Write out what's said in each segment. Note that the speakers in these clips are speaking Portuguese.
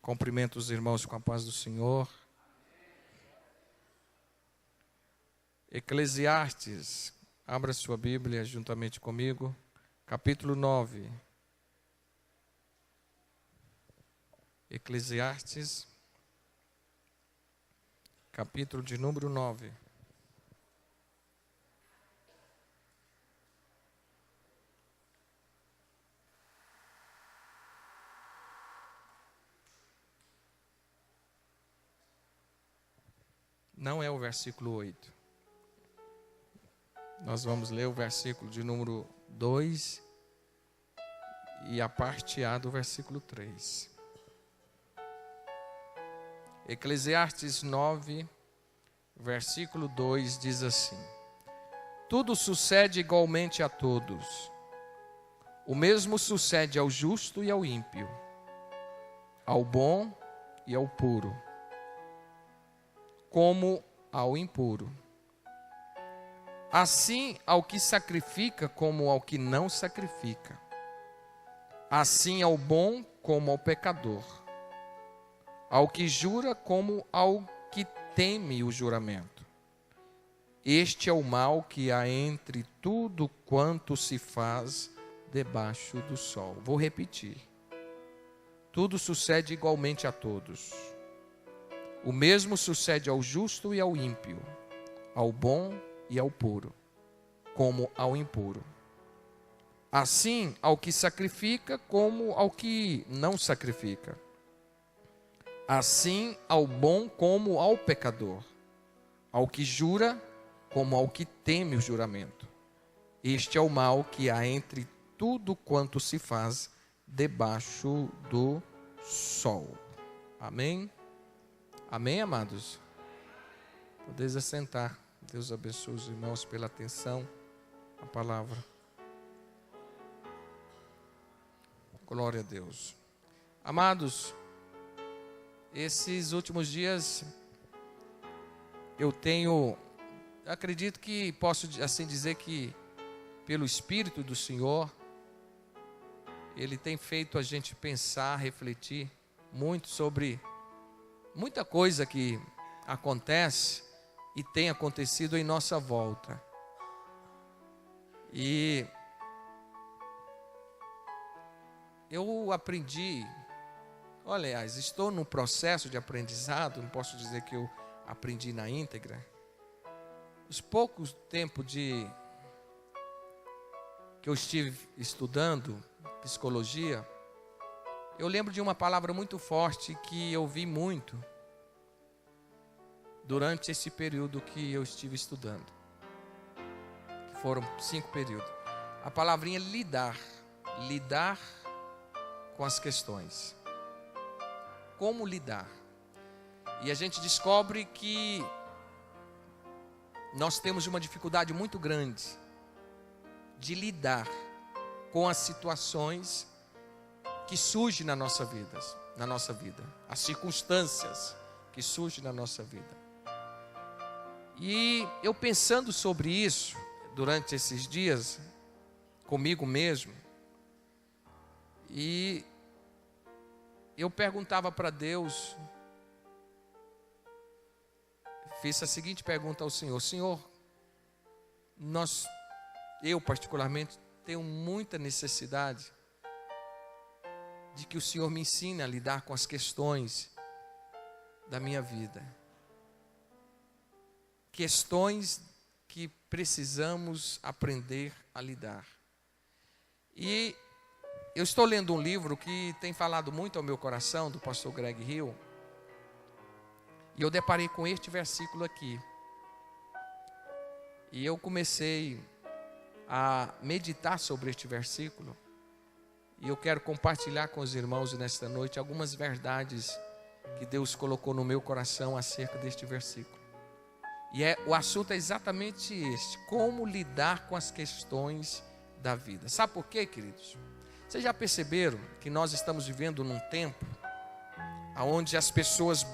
Cumprimento os irmãos com a paz do Senhor. Eclesiastes, abra sua Bíblia juntamente comigo, capítulo 9. Eclesiastes, capítulo de número 9. Não é o versículo 8. Nós vamos ler o versículo de número 2 e a parte A do versículo 3. Eclesiastes 9, versículo 2 diz assim: Tudo sucede igualmente a todos. O mesmo sucede ao justo e ao ímpio, ao bom e ao puro, como ao impuro. Assim ao que sacrifica como ao que não sacrifica. Assim ao bom como ao pecador. Ao que jura como ao que teme o juramento. Este é o mal que há entre tudo quanto se faz debaixo do sol. Vou repetir. Tudo sucede igualmente a todos. O mesmo sucede ao justo e ao ímpio, ao bom e ao puro, como ao impuro. Assim, ao que sacrifica, como ao que não sacrifica. Assim, ao bom como ao pecador, ao que jura, como ao que teme o juramento. Este é o mal que há entre tudo quanto se faz debaixo do sol. Amém? Amém, amados? Podeis assentar. Deus abençoe os irmãos pela atenção à palavra. Glória a Deus. Amados, esses últimos dias acredito que posso assim dizer que pelo Espírito do Senhor, Ele tem feito a gente pensar, refletir muito sobre muita coisa que acontece e tem acontecido em nossa volta. E eu aprendi, aliás, estou num processo de aprendizado, não posso dizer que eu aprendi na íntegra. Os poucos tempos que eu estive estudando psicologia, eu lembro de uma palavra muito forte que eu vi muito durante esse período que eu estive estudando. Que foram 5 períodos. A palavrinha lidar. Lidar com as questões. Como lidar? E a gente descobre que nós temos uma dificuldade muito grande de lidar com as situações que surgem na nossa vida, as circunstâncias que surgem na nossa vida. E eu pensando sobre isso durante esses dias, comigo mesmo, e eu perguntava para Deus, fiz a seguinte pergunta ao Senhor: Senhor, eu particularmente tenho muita necessidade de que o Senhor me ensine a lidar com as questões da minha vida. Questões que precisamos aprender a lidar. E eu estou lendo um livro que tem falado muito ao meu coração, do pastor Greg Hill. E eu deparei com este versículo aqui. E eu comecei a meditar sobre este versículo. E eu quero compartilhar com os irmãos nesta noite algumas verdades que Deus colocou no meu coração acerca deste versículo. E o assunto é exatamente este: como lidar com as questões da vida. Sabe por quê, queridos? Vocês já perceberam que nós estamos vivendo num tempo onde as pessoas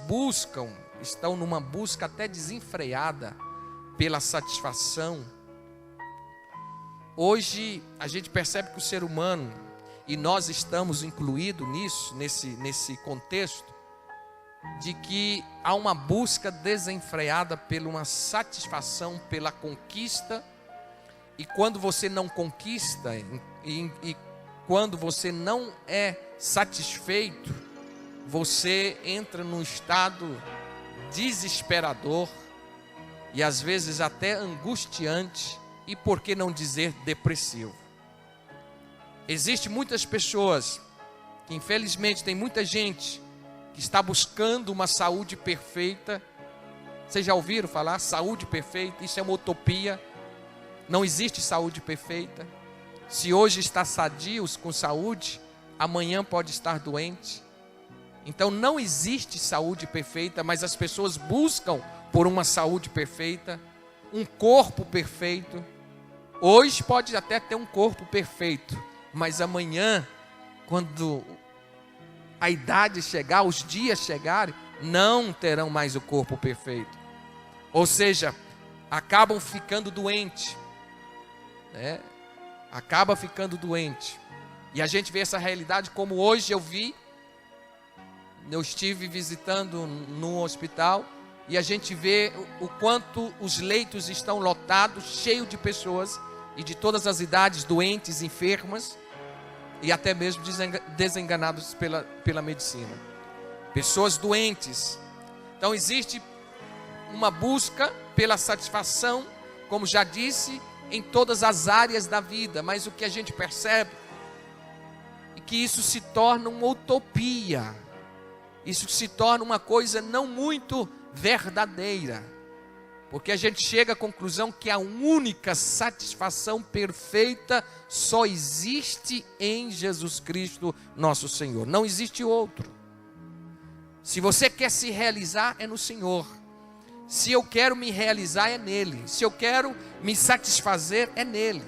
estão numa busca até desenfreada pela satisfação. Hoje a gente percebe que o ser humano, e nós estamos incluídos nisso, nesse contexto, de que há uma busca desenfreada pela uma satisfação pela conquista, e quando você não conquista, e quando você não é satisfeito, você entra num estado desesperador, e às vezes até angustiante, e por que não dizer depressivo. Existem muitas pessoas, que infelizmente tem muita gente, que está buscando uma saúde perfeita. Vocês já ouviram falar? Saúde perfeita, isso é uma utopia. Não existe saúde perfeita. Se hoje está sadios com saúde, amanhã pode estar doente. Então não existe saúde perfeita, mas as pessoas buscam por uma saúde perfeita, um corpo perfeito. Hoje pode até ter um corpo perfeito, mas amanhã, quando a idade chegar, os dias chegarem, não terão mais o corpo perfeito. Ou seja, acabam ficando doentes, né? Acaba ficando doente. E a gente vê essa realidade como hoje eu estive visitando num hospital, e a gente vê o quanto os leitos estão lotados, cheios de pessoas, e de todas as idades, doentes, enfermas, e até mesmo desenganados pela medicina. Pessoas doentes. Então existe uma busca pela satisfação, como já disse, em todas as áreas da vida, mas o que a gente percebe é que isso se torna uma utopia, isso se torna uma coisa não muito verdadeira, porque a gente chega à conclusão que a única satisfação perfeita só existe em Jesus Cristo, nosso Senhor. Não existe outro. Se você quer se realizar, é no Senhor. Se eu quero me realizar, é nele. Se eu quero me satisfazer, é nele.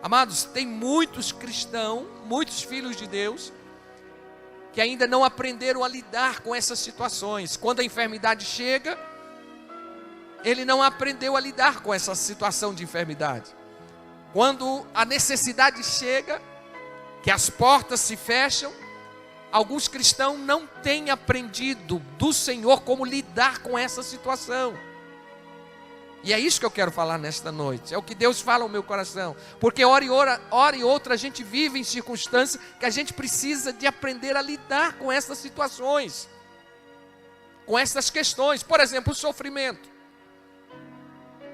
Amados, tem muitos cristãos, muitos filhos de Deus, que ainda não aprenderam a lidar com essas situações. Quando a enfermidade chega, ele não aprendeu a lidar com essa situação de enfermidade. Quando a necessidade chega, que as portas se fecham, alguns cristãos não têm aprendido do Senhor como lidar com essa situação. E é isso que eu quero falar nesta noite. É o que Deus fala ao meu coração. Porque hora e outra a gente vive em circunstâncias que a gente precisa de aprender a lidar com essas situações, com essas questões. Por exemplo, o sofrimento.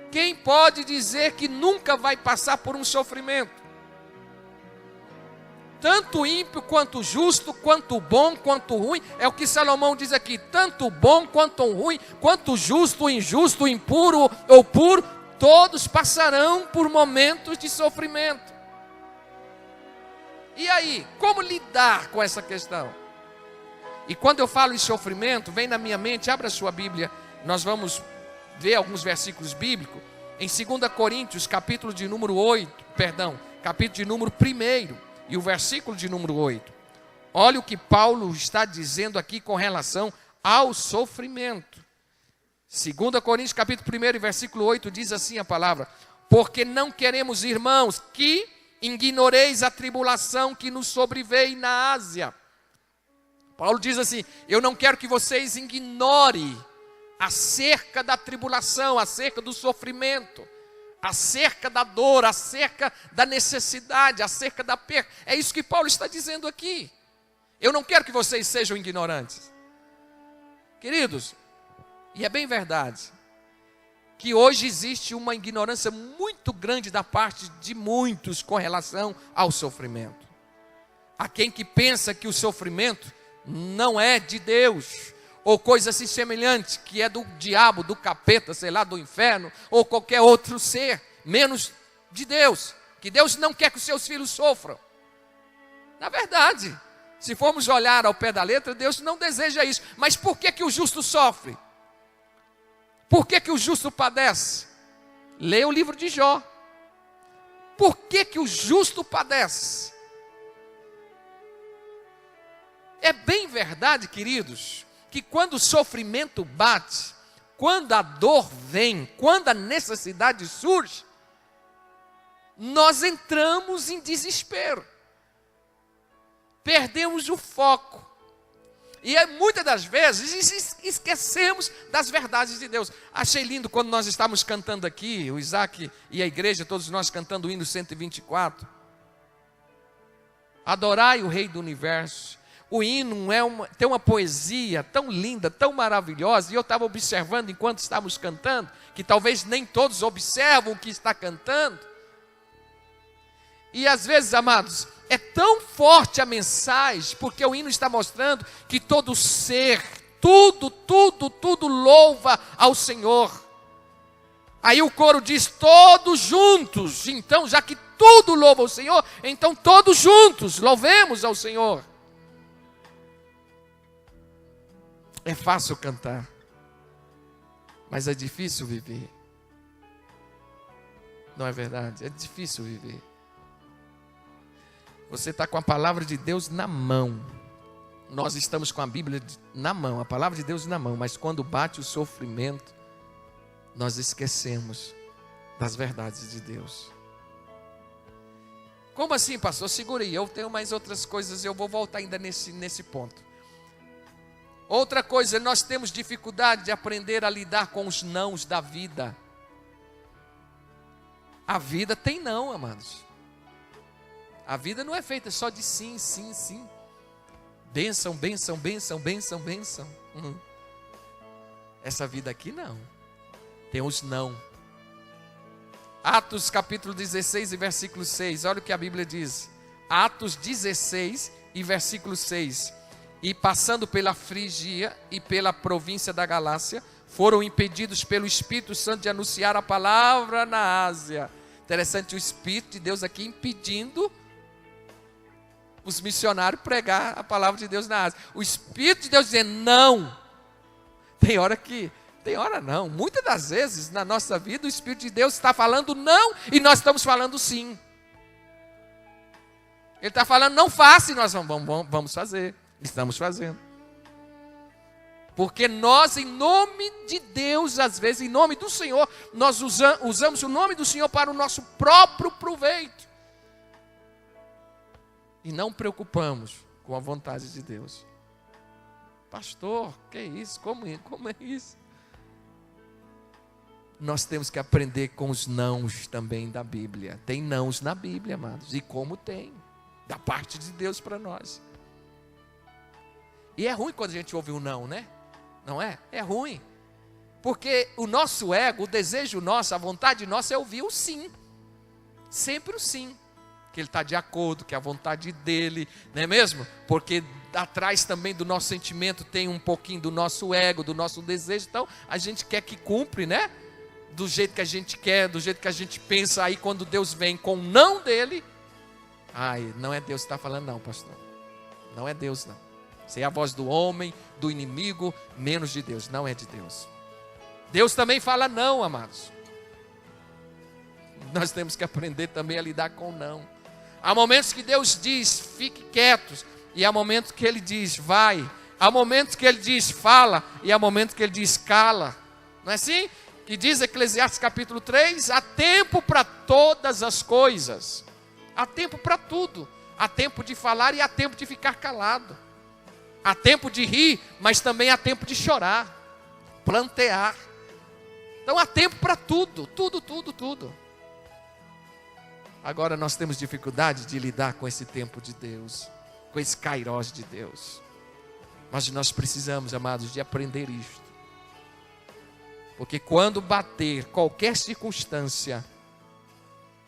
Quem pode dizer que nunca vai passar por um sofrimento? Tanto ímpio quanto justo, quanto bom, quanto ruim, é o que Salomão diz aqui, tanto bom quanto ruim, quanto justo, injusto, impuro ou puro, todos passarão por momentos de sofrimento. E aí, como lidar com essa questão? E quando eu falo em sofrimento, vem na minha mente, abra a sua Bíblia, nós vamos ver alguns versículos bíblicos, em 2 Coríntios, capítulo de número 1, e o versículo de número 8. Olha o que Paulo está dizendo aqui com relação ao sofrimento. 2 Coríntios, capítulo 1, e versículo 8, diz assim a palavra: porque não queremos, irmãos, que ignoreis a tribulação que nos sobreveio na Ásia. Paulo diz assim: eu não quero que vocês ignorem acerca da tribulação, acerca do sofrimento, acerca da dor, acerca da necessidade, acerca da perda. É isso que Paulo está dizendo aqui. Eu não quero que vocês sejam ignorantes. Queridos, e é bem verdade, que hoje existe uma ignorância muito grande da parte de muitos com relação ao sofrimento. Há quem que pensa que o sofrimento não é de Deus, ou coisa assim semelhante, que é do diabo, do capeta, sei lá, do inferno, ou qualquer outro ser, menos de Deus, que Deus não quer que os seus filhos sofram. Na verdade, se formos olhar ao pé da letra, Deus não deseja isso. Mas por que que o justo sofre? Por que que o justo padece? Leia o livro de Jó. Por que que o justo padece? É bem verdade, queridos, que quando o sofrimento bate, quando a dor vem, quando a necessidade surge, nós entramos em desespero, perdemos o foco, E muitas das vezes esquecemos das verdades de Deus. Achei lindo quando nós estávamos cantando aqui, o Isaac e a igreja, todos nós cantando o hino 124. Adorai o Rei do Universo. O hino tem uma poesia tão linda, tão maravilhosa. E eu estava observando enquanto estávamos cantando, que talvez nem todos observam o que está cantando. E às vezes, amados, é tão forte a mensagem, porque o hino está mostrando que todo ser, tudo louva ao Senhor. Aí o coro diz, todos juntos. Então, já que tudo louva ao Senhor, então todos juntos louvemos ao Senhor. É fácil cantar, mas é difícil viver. Não é verdade? É difícil viver. Você está com a palavra de Deus na mão. Nós estamos com a Bíblia na mão, a palavra de Deus na mão. Mas quando bate o sofrimento, nós esquecemos das verdades de Deus. Como assim, pastor? Segura aí, eu tenho mais outras coisas, eu vou voltar ainda nesse ponto. Outra coisa, nós temos dificuldade de aprender a lidar com os nãos da vida. A vida tem não, amados. A vida não é feita só de sim, sim, sim. Bênção, bênção, bênção, bênção, bênção. Essa vida aqui não. Tem os não. Atos capítulo 16 e versículo 6. Olha o que a Bíblia diz. Atos 16 e versículo 6. E passando pela Frígia e pela província da Galácia, foram impedidos pelo Espírito Santo de anunciar a palavra na Ásia. Interessante, o Espírito de Deus aqui impedindo os missionários pregar a palavra de Deus na Ásia. O Espírito de Deus dizendo não. Tem hora não. Muitas das vezes na nossa vida o Espírito de Deus está falando não e nós estamos falando sim. Ele está falando não faça e nós vamos fazer. Estamos fazendo. Porque nós, em nome de Deus, às vezes, em nome do Senhor, nós usamos o nome do Senhor para o nosso próprio proveito. E não preocupamos com a vontade de Deus. Pastor, que é isso? Como é isso? Nós temos que aprender com os nãos também da Bíblia. Tem nãos na Bíblia, amados. E como tem. Da parte de Deus para nós. E é ruim quando a gente ouve um não, né? Não é? É ruim. Porque o nosso ego, o desejo nosso, a vontade nossa é ouvir o sim. Sempre o sim. Que ele está de acordo, que é a vontade dele, não é mesmo? Porque atrás também do nosso sentimento tem um pouquinho do nosso ego, do nosso desejo. Então a gente quer que cumpre, né? Do jeito que a gente quer, do jeito que a gente pensa. Aí quando Deus vem com o não dele, não é Deus que está falando não, pastor. Não é Deus não. Se é a voz do homem, do inimigo, menos de Deus. Não é de Deus. Deus também fala não, amados. Nós temos que aprender também a lidar com não. Há momentos que Deus diz, fique quietos. E há momentos que Ele diz, vai. Há momentos que Ele diz, fala. E há momentos que Ele diz, cala. Não é assim? Que diz Eclesiastes capítulo 3, há tempo para todas as coisas. Há tempo para tudo. Há tempo de falar e há tempo de ficar calado. Há tempo de rir, mas também há tempo de chorar, plantear. Então há tempo para tudo, tudo. Agora nós temos dificuldade de lidar com esse tempo de Deus, com esse kairós de Deus. Mas nós precisamos, amados, de aprender isto. Porque quando bater qualquer circunstância,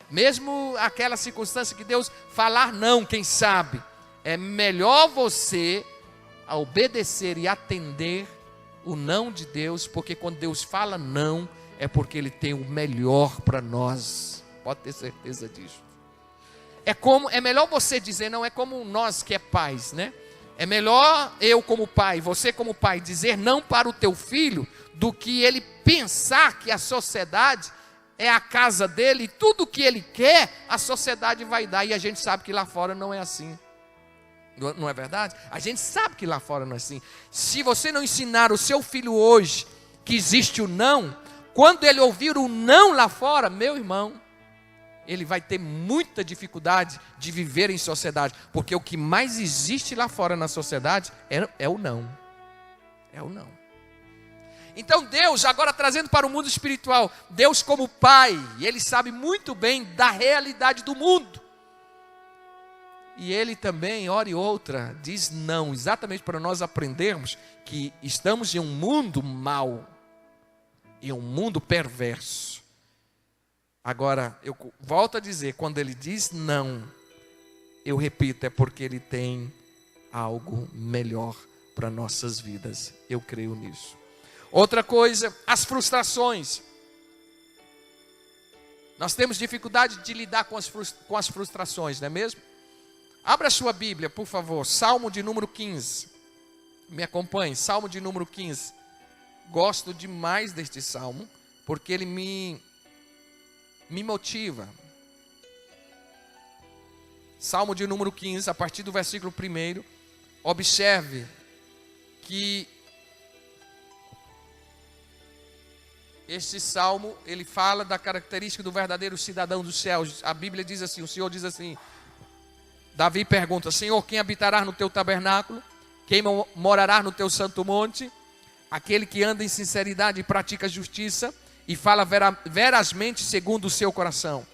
mesmo aquela circunstância que Deus falar não, quem sabe, é melhor você a obedecer e atender o não de Deus, porque quando Deus fala não, é porque Ele tem o melhor para nós, pode ter certeza disso. É melhor você dizer não, é como nós que é pais, né? É melhor eu como pai, você como pai, dizer não para o teu filho, do que ele pensar que a sociedade é a casa dele, e tudo que ele quer, a sociedade vai dar, e a gente sabe que lá fora não é assim. Não é verdade? A gente sabe que lá fora não é assim. Se você não ensinar o seu filho hoje que existe o não, quando ele ouvir o não lá fora, meu irmão, ele vai ter muita dificuldade de viver em sociedade, porque o que mais existe lá fora na sociedade é o não. É o não. Então Deus, agora trazendo para o mundo espiritual, Deus como Pai, Ele sabe muito bem da realidade do mundo. E Ele também, hora e outra, diz não, exatamente para nós aprendermos que estamos em um mundo mau, em um mundo perverso. Agora, eu volto a dizer, quando Ele diz não, eu repito, é porque Ele tem algo melhor para nossas vidas. Eu creio nisso. Outra coisa, as frustrações. Nós temos dificuldade de lidar com as frustrações, não é mesmo? Abra a sua Bíblia, por favor, Salmo de número 15. Me acompanhe, Salmo de número 15. Gosto demais deste Salmo, porque ele me motiva. Salmo de número 15, a partir do versículo 1, observe que este salmo, ele fala da característica do verdadeiro cidadão dos céus. A Bíblia diz assim, o Senhor diz assim, Davi pergunta, Senhor, quem habitará no teu tabernáculo? Quem morará no teu santo monte? Aquele que anda em sinceridade e pratica justiça e fala verazmente segundo o seu coração.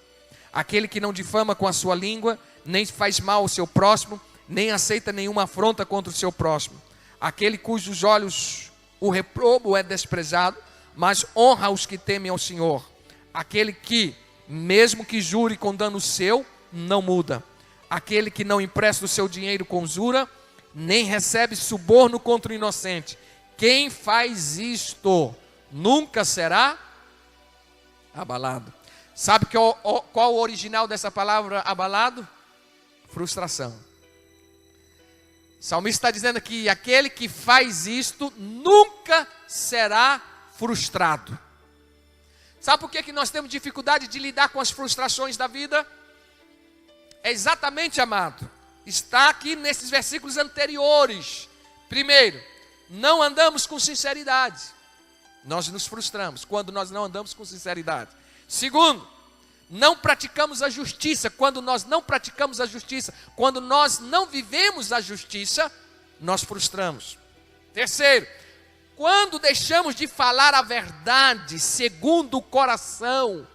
Aquele que não difama com a sua língua, nem faz mal ao seu próximo, nem aceita nenhuma afronta contra o seu próximo. Aquele cujos olhos o reprobo é desprezado, mas honra os que temem ao Senhor. Aquele que, mesmo que jure com dano seu, não muda. Aquele que não empresta o seu dinheiro com usura, nem recebe suborno contra o inocente. Quem faz isto nunca será abalado. Sabe qual o original dessa palavra abalado? Frustração. O salmista está dizendo aqui, aquele que faz isto nunca será frustrado. Sabe por que nós temos dificuldade de lidar com as frustrações da vida? É exatamente, amado, está aqui nesses versículos anteriores. Primeiro, não andamos com sinceridade. Nós nos frustramos quando nós não andamos com sinceridade. Segundo, não praticamos a justiça. Quando nós não praticamos a justiça, quando nós não vivemos a justiça, nós frustramos. Terceiro, quando deixamos de falar a verdade segundo o coração,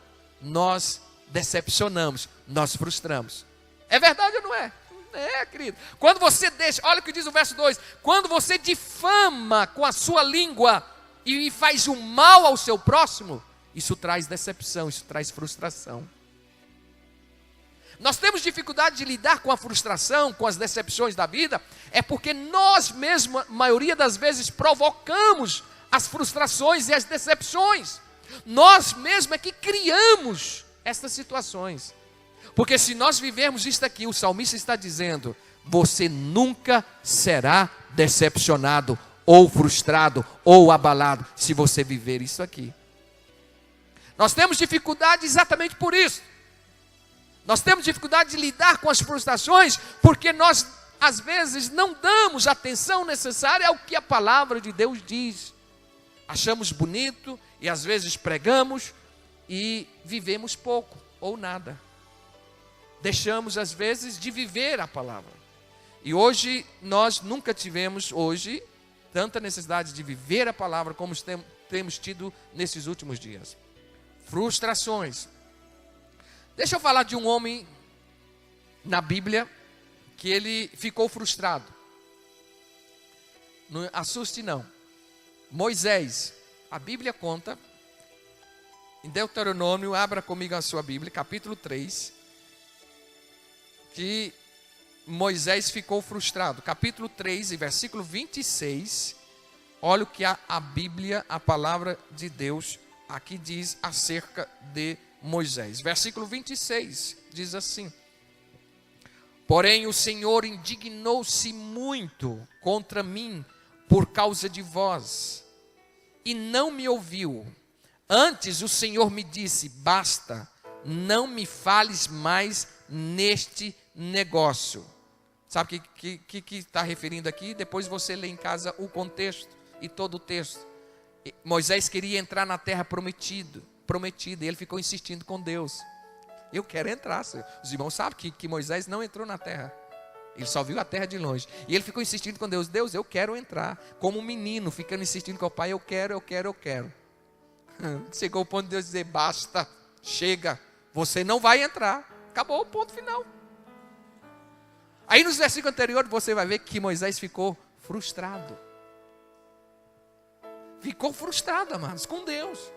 nós decepcionamos, nós frustramos. É verdade ou não é? É, querido. Quando você deixa, olha o que diz o verso 2, quando você difama com a sua língua e faz o mal ao seu próximo, isso traz decepção, isso traz frustração. Nós temos dificuldade de lidar com a frustração, com as decepções da vida, é porque nós mesmos, a maioria das vezes, provocamos as frustrações e as decepções. Nós mesmos é que criamos essas situações. Porque se nós vivermos isto aqui, o salmista está dizendo, você nunca será decepcionado, ou frustrado, ou abalado, se você viver isso aqui. Nós temos dificuldade exatamente por isso. Nós temos dificuldade de lidar com as frustrações, porque nós, às vezes, não damos atenção necessária ao que a palavra de Deus diz. Achamos bonito, e às vezes pregamos, e vivemos pouco, ou nada. Deixamos, às vezes, de viver a palavra. E hoje, nós nunca tivemos, tanta necessidade de viver a palavra como temos tido nesses últimos dias. Frustrações. Deixa eu falar de um homem na Bíblia que ele ficou frustrado. Não assuste não. Moisés. A Bíblia conta, em Deuteronômio, abra comigo a sua Bíblia, capítulo 3, que Moisés ficou frustrado. Capítulo 3, e versículo 26, olha o que a Bíblia, a palavra de Deus, aqui diz acerca de Moisés. Versículo 26 diz assim: porém o Senhor indignou-se muito contra mim por causa de vós, e não me ouviu. Antes o Senhor me disse, basta, não me fales mais neste negócio. Sabe o que está referindo aqui? Depois você lê em casa o contexto e todo o texto. Moisés queria entrar na terra prometida, e ele ficou insistindo com Deus. Eu quero entrar, Senhor. Os irmãos sabem que Moisés não entrou na terra. Ele só viu a terra de longe. E ele ficou insistindo com Deus. Deus, eu quero entrar. Como um menino, ficando insistindo com o pai. Eu quero. Chegou o ponto de Deus dizer, basta, chega. Você não vai entrar. Acabou o ponto final. Aí nos versículos anteriores você vai ver que Moisés ficou frustrado. Ficou frustrado, amados, com Deus.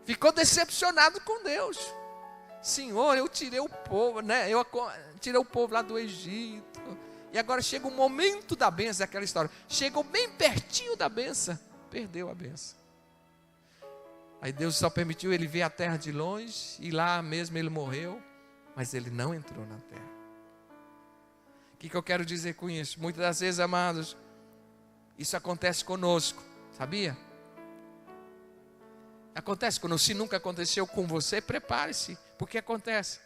Ficou decepcionado com Deus. Senhor, eu tirei o povo, né? Eu tirei o povo lá do Egito. E agora chega o momento da bênção, aquela história. Chegou bem pertinho da bênção, perdeu a bênção. Aí Deus só permitiu ele ver a terra de longe, e lá mesmo ele morreu, mas ele não entrou na terra. O que eu quero dizer com isso? Muitas das vezes, amados, isso acontece conosco, sabia? Acontece conosco. Se nunca aconteceu com você, prepare-se, porque acontece.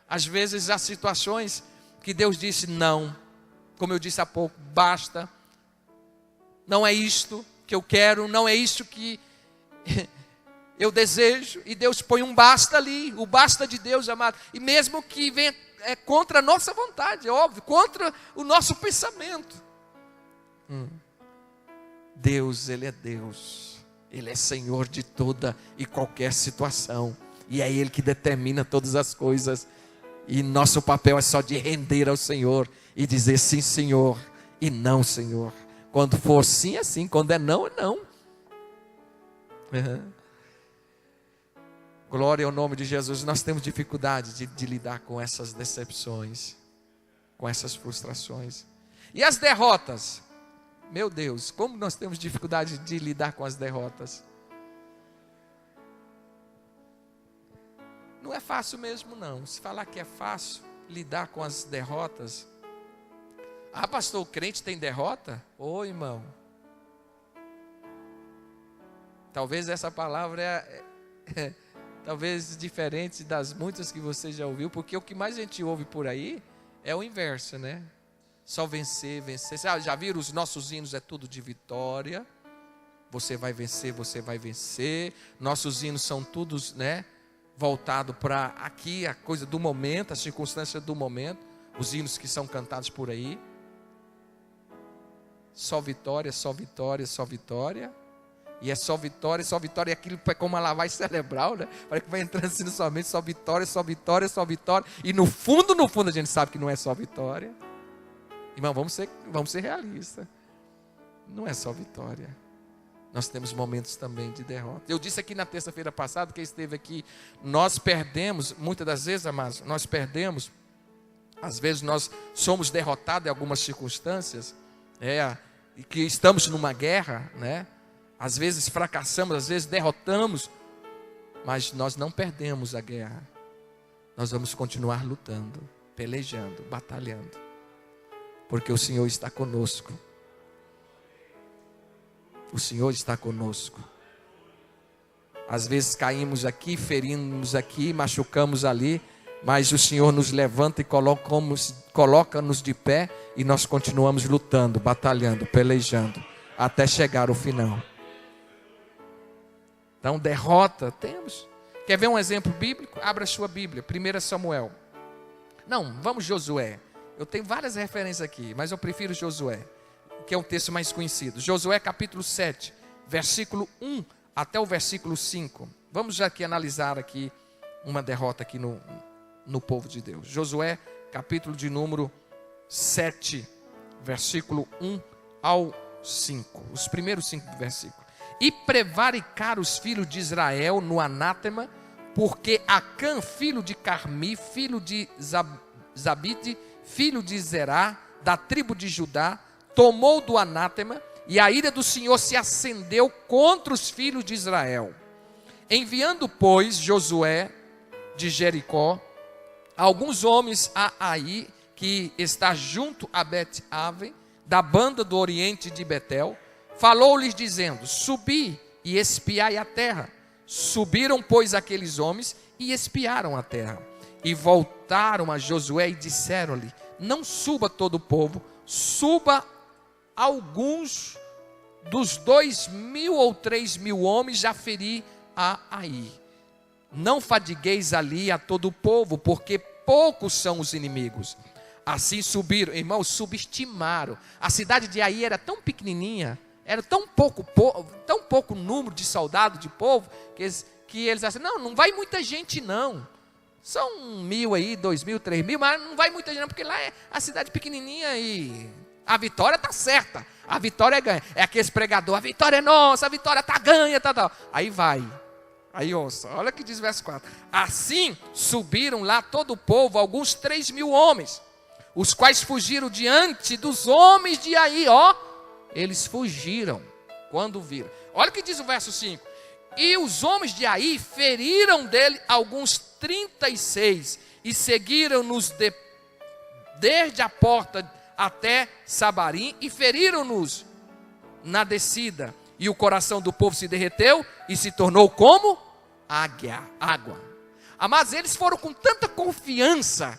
Às vezes há situações que Deus disse não, como eu disse há pouco, basta, não é isto que eu quero, não é isto que eu desejo, e Deus põe um basta ali, o basta de Deus, amado, e mesmo que venha contra a nossa vontade, é óbvio, contra o nosso pensamento. Deus, Ele é Deus, Ele é Senhor de toda e qualquer situação, e é Ele que determina todas as coisas, e nosso papel é só de render ao Senhor, e dizer sim, Senhor, e não, Senhor. Quando for sim, é sim, quando é não, é não. Glória ao nome de Jesus. Nós temos dificuldade de lidar com essas decepções, com essas frustrações. E as derrotas? Meu Deus, como nós temos dificuldade de lidar com as derrotas? Não é fácil mesmo não. Se falar que é fácil lidar com as derrotas. Ah, pastor, o crente tem derrota? Ô, irmão. Talvez essa palavra talvez diferente das muitas que você já ouviu, porque o que mais a gente ouve por aí é o inverso, né? Só vencer, vencer. Já viram os nossos hinos? É tudo de vitória. Você vai vencer, você vai vencer. Nossos hinos são todos, né, voltado para aqui, a coisa do momento, a circunstância do momento. Os hinos que são cantados por aí. Só vitória, só vitória, só vitória. E é só vitória, e aquilo é como uma lavagem cerebral, né? Parece que vai entrando assim na sua mente, só vitória, só vitória, só vitória. E no fundo a gente sabe que não é só vitória. Irmão, vamos ser realistas. Não é só vitória. Nós temos momentos também de derrota. Eu disse aqui na terça-feira passada, que esteve aqui, nós perdemos, muitas das vezes, amados, nós perdemos. Às vezes nós somos derrotados em algumas circunstâncias, e que estamos numa guerra, né? Às vezes fracassamos, às vezes derrotamos, mas nós não perdemos a guerra. Nós vamos continuar lutando, pelejando, batalhando, porque o Senhor está conosco. O Senhor está conosco. Às vezes caímos aqui, ferimos aqui, machucamos ali, mas o Senhor nos levanta e coloca-nos de pé, e nós continuamos lutando, batalhando, pelejando, até chegar ao final. Então, derrota, temos. Quer ver um exemplo bíblico? Abra a sua Bíblia, 1 Samuel. Não, vamos Josué. Eu tenho várias referências aqui, mas eu prefiro Josué, que é um texto mais conhecido. Josué capítulo 7, versículo 1 até o versículo 5. Vamos já aqui analisar aqui uma derrota aqui no povo de Deus. Josué capítulo de número 7, versículo 1 ao 5. Os primeiros 5 versículos. E prevaricaram os filhos de Israel no anátema, porque Acã, filho de Carmi, filho de Zabide, filho de Zerá, da tribo de Judá, tomou do anátema, e a ira do Senhor se acendeu contra os filhos de Israel. Enviando, pois, Josué de Jericó, alguns homens a Ai, que está junto a Bet-Aven, da banda do oriente de Betel, falou-lhes dizendo: subi e espiai a terra. Subiram, pois, aqueles homens e espiaram a terra. E voltaram a Josué e disseram-lhe: não suba todo o povo, suba alguns dos 2.000 ou 3.000 homens, já feri a Ai. Não fadigueis ali a todo o povo, porque poucos são os inimigos. Assim subiram, irmãos, subestimaram. A cidade de Ai era tão pequenininha, era tão pouco número de soldados, de povo, que eles assim, não vai muita gente não. São 1.000 aí, 2.000, 3.000, mas não vai muita gente não, porque lá é a cidade pequenininha e a vitória está certa. A vitória é ganha. É aqueles pregadores, a vitória é nossa, a vitória está ganha, tal. Aí vai. Aí ouça, olha o que diz o verso 4. Assim subiram lá todo o povo, alguns 3.000 homens, os quais fugiram diante dos homens de Ai. Eles fugiram quando viram. Olha o que diz o verso 5. E os homens de Ai feriram dele alguns 36 e seguiram-nos desde a porta até Sabarim e feriram-nos na descida. E o coração do povo se derreteu e se tornou como água. Amados, eles foram com tanta confiança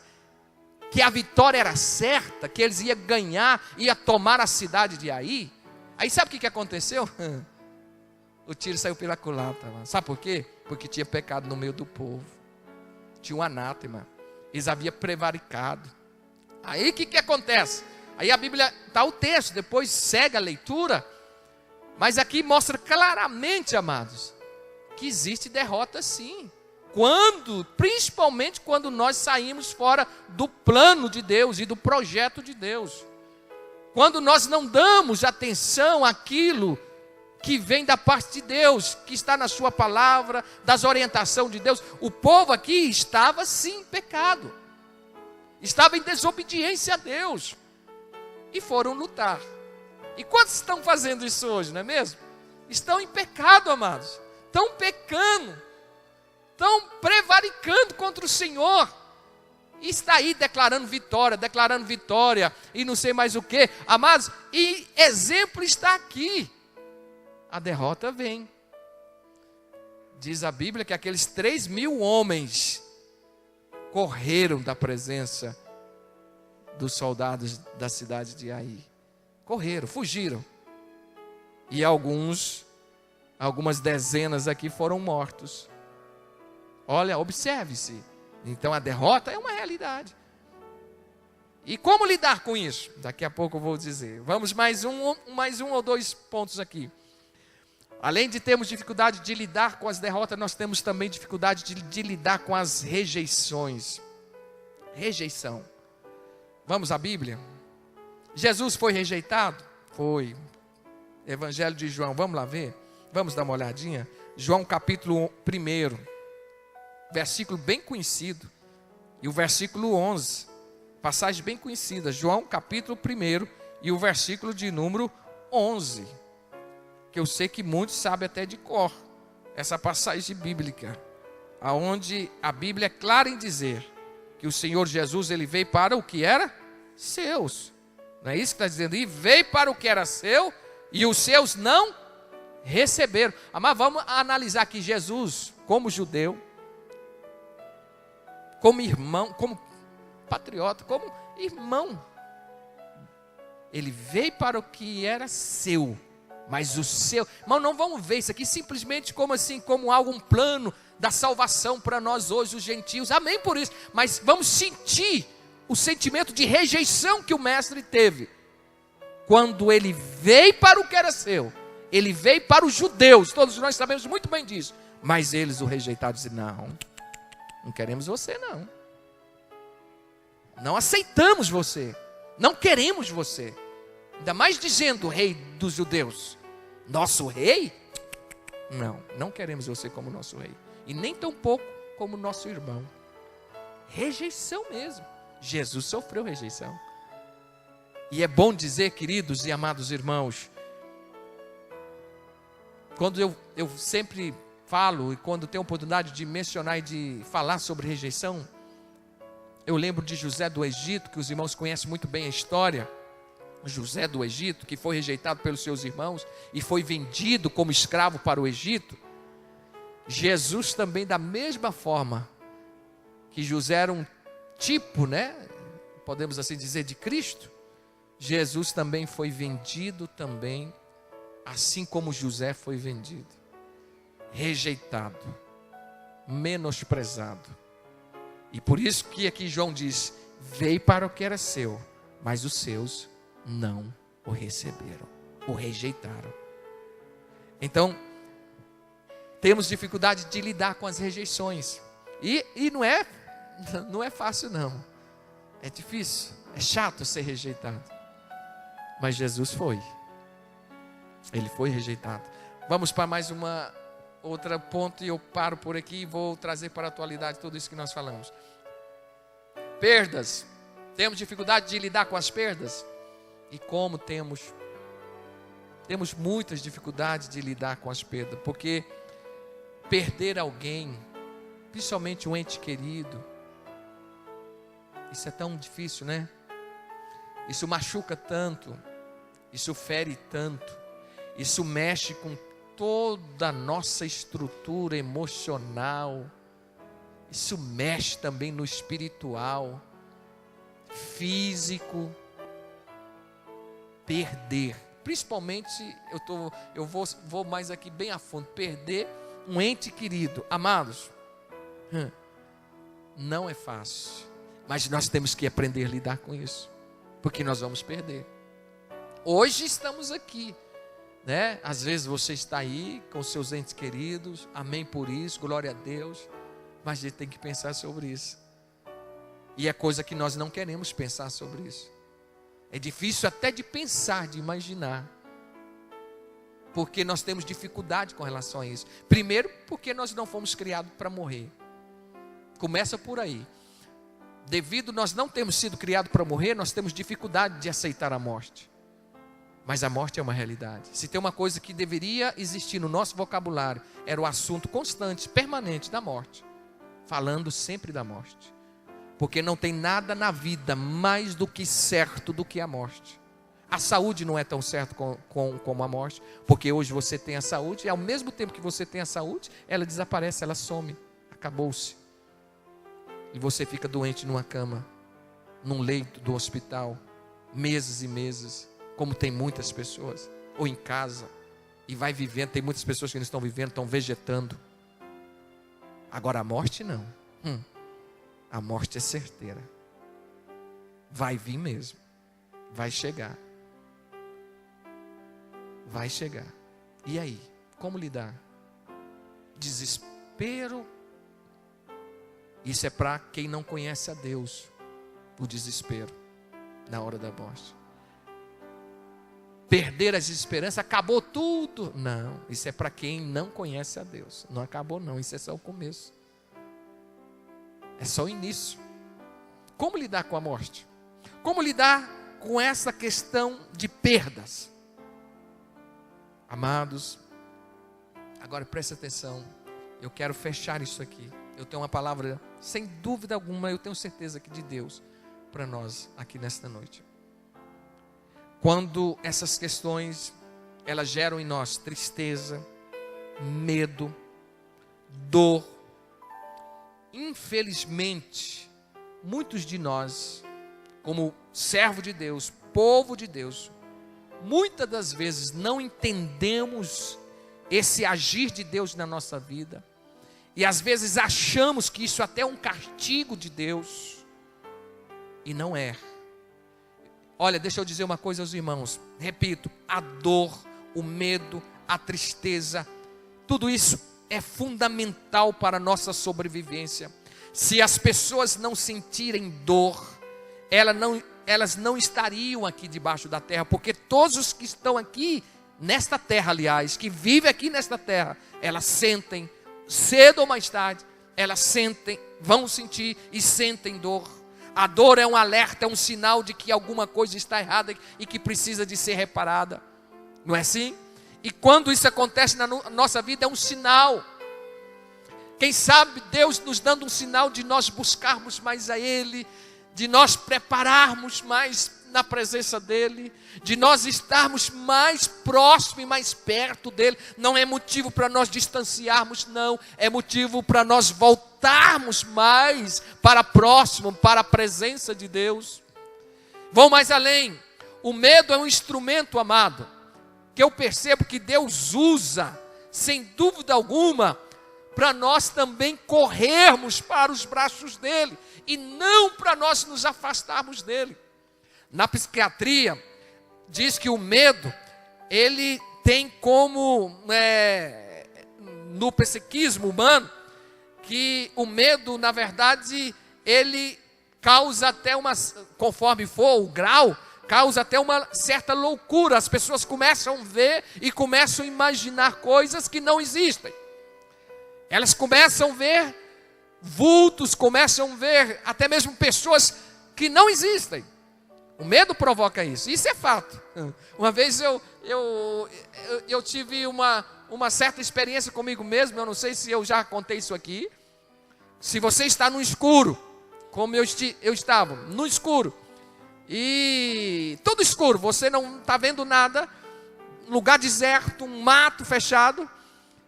que a vitória era certa, que eles iam ganhar, iam tomar a cidade de Ai. Aí sabe o que aconteceu? O tiro saiu pela culatra. Sabe por quê? Porque tinha pecado no meio do povo. Tinha um anátema. Eles haviam prevaricado. Aí o que acontece? Aí a Bíblia está o texto, depois segue a leitura. Mas aqui mostra claramente, amados, que existe derrota sim. Principalmente quando nós saímos fora do plano de Deus e do projeto de Deus. Quando nós não damos atenção àquilo que vem da parte de Deus, que está na sua palavra, das orientações de Deus. O povo aqui estava sim em pecado. Estava em desobediência a Deus. E foram lutar. E quantos estão fazendo isso hoje, não é mesmo? Estão em pecado, amados. Estão pecando. Estão prevaricando contra o Senhor. E está aí declarando vitória, e não sei mais o que. Amados, e exemplo está aqui. A derrota vem. Diz a Bíblia que aqueles 3.000 homens correram da presença dos soldados da cidade de Ai. Correram, fugiram. E algumas dezenas aqui foram mortos. Olha, observe-se. Então a derrota é uma realidade. E como lidar com isso? Daqui a pouco eu vou dizer. Vamos mais um ou dois pontos aqui. Além de termos dificuldade de lidar com as derrotas, nós temos também dificuldade de lidar com as rejeições. Rejeição. Vamos à Bíblia? Jesus foi rejeitado? Foi. Evangelho de João, vamos lá ver? Vamos dar uma olhadinha? João capítulo 1, versículo bem conhecido. E o versículo 11, passagem bem conhecida. João capítulo 1 e o versículo de número 11. Que eu sei que muitos sabem até de cor, essa passagem bíblica, aonde a Bíblia é clara em dizer que o Senhor Jesus, ele veio para o que era seus, não é isso que está dizendo? E veio para o que era seu, e os seus não receberam. Mas vamos analisar aqui Jesus, como judeu, como irmão, como patriota, como irmão, ele veio para o que era seu, mas o seu, irmão, não vamos ver isso aqui simplesmente como assim, como algo, um plano da salvação para nós hoje, os gentios, amém por isso, mas vamos sentir o sentimento de rejeição que o mestre teve, quando ele veio para o que era seu, ele veio para os judeus, todos nós sabemos muito bem disso, mas eles o rejeitaram, disseram, não queremos você não aceitamos você, não queremos você, ainda mais dizendo rei dos judeus, nosso rei? Não queremos você como nosso rei. E nem tão pouco como nosso irmão. Rejeição mesmo. Jesus sofreu rejeição. E é bom dizer, queridos e amados irmãos, quando eu sempre falo, e quando tenho a oportunidade de mencionar e de falar sobre rejeição, eu lembro de José do Egito, que os irmãos conhecem muito bem a história. José do Egito, que foi rejeitado pelos seus irmãos e foi vendido como escravo para o Egito. Jesus também, da mesma forma que José era um tipo, né, podemos assim dizer, de Cristo, Jesus também foi vendido também, assim como José foi vendido. rejeitado, menosprezado. E por isso que aqui João diz: veio para o que era seu, mas os seus não o receberam, o rejeitaram. Então, temos dificuldade de lidar com as rejeições. E não é fácil não. É difícil, é chato ser rejeitado. Mas Jesus foi. Ele foi rejeitado. Vamos para mais outro ponto e eu paro por aqui e vou trazer para a atualidade tudo isso que nós falamos. Perdas. Temos dificuldade de lidar com as perdas? E como temos muitas dificuldades de lidar com as perdas, porque perder alguém, principalmente um ente querido, isso é tão difícil, né? Isso machuca tanto, isso fere tanto, isso mexe com toda a nossa estrutura emocional, isso mexe também no espiritual, físico. Perder, principalmente, eu vou mais aqui bem a fundo, perder um ente querido, amados, não é fácil, mas nós temos que aprender a lidar com isso, porque nós vamos perder. Hoje estamos aqui, né? Às vezes você está aí com seus entes queridos, amém por isso, glória a Deus, mas a gente tem que pensar sobre isso, e é coisa que nós não queremos pensar sobre isso. É difícil até de pensar, de imaginar, porque nós temos dificuldade com relação a isso. Primeiro, porque nós não fomos criados para morrer. Começa por aí. Devido nós não termos sido criados para morrer, nós temos dificuldade de aceitar a morte. Mas a morte é uma realidade. Se tem uma coisa que deveria existir no nosso vocabulário, era o assunto constante, permanente da morte. Falando sempre da morte. Porque não tem nada na vida mais do que certo do que a morte. A saúde não é tão certa como a morte, porque hoje você tem a saúde, e ao mesmo tempo que você tem a saúde, ela desaparece, ela some, acabou-se. E você fica doente numa cama, num leito do hospital, meses e meses, como tem muitas pessoas, ou em casa, e vai vivendo. Tem muitas pessoas que não estão vivendo, estão vegetando. Agora a morte não. A morte é certeira. Vai vir mesmo. Vai chegar. Vai chegar. E aí? Como lidar? Desespero. Isso é para quem não conhece a Deus. O desespero na hora da morte. Perder as esperanças, acabou tudo. Não, isso é para quem não conhece a Deus. Não acabou não, isso é só o começo. É só o início. Como lidar com a morte? Como lidar com essa questão de perdas? Amados, agora preste atenção. Eu quero fechar isso aqui. Eu tenho uma palavra, sem dúvida alguma, eu tenho certeza que de Deus para nós aqui nesta noite. Quando essas questões, elas geram em nós tristeza, medo, dor, infelizmente, muitos de nós, como servo de Deus, povo de Deus, muitas das vezes não entendemos esse agir de Deus na nossa vida, e às vezes achamos que isso até é um castigo de Deus, e não é. Olha, deixa eu dizer uma coisa aos irmãos, repito, a dor, o medo, a tristeza, tudo isso é fundamental para a nossa sobrevivência. Se as pessoas não sentirem dor, elas não estariam aqui debaixo da terra, porque todos os que estão aqui, nesta terra aliás, que vivem aqui nesta terra, elas sentem, cedo ou mais tarde, elas sentem, vão sentir e sentem dor. A dor é um alerta, é um sinal de que alguma coisa está errada e que precisa de ser reparada. Não é assim? E quando isso acontece na nossa vida é um sinal. Quem sabe Deus nos dando um sinal de nós buscarmos mais a Ele, de nós prepararmos mais na presença dEle, de nós estarmos mais próximo e mais perto dEle. Não é motivo para nós distanciarmos, não. É motivo para nós voltarmos mais para próximo, para a presença de Deus. Vou mais além. O medo é um instrumento, amado, que eu percebo que Deus usa sem dúvida alguma, para nós também corrermos para os braços dele e não para nós nos afastarmos dele. Na psiquiatria, diz que o medo, ele tem como, no psiquismo humano, que o medo, na verdade, ele causa até conforme for o grau, causa até uma certa loucura. As pessoas começam a ver e começam a imaginar coisas que não existem. Elas começam a ver vultos, começam a ver até mesmo pessoas que não existem. O medo provoca isso. Isso é fato. Uma vez eu tive uma certa experiência comigo mesmo. Eu não sei se eu já contei isso aqui. Se você está no escuro, como eu estava, no escuro, e tudo escuro, você não está vendo nada, lugar deserto, um mato fechado,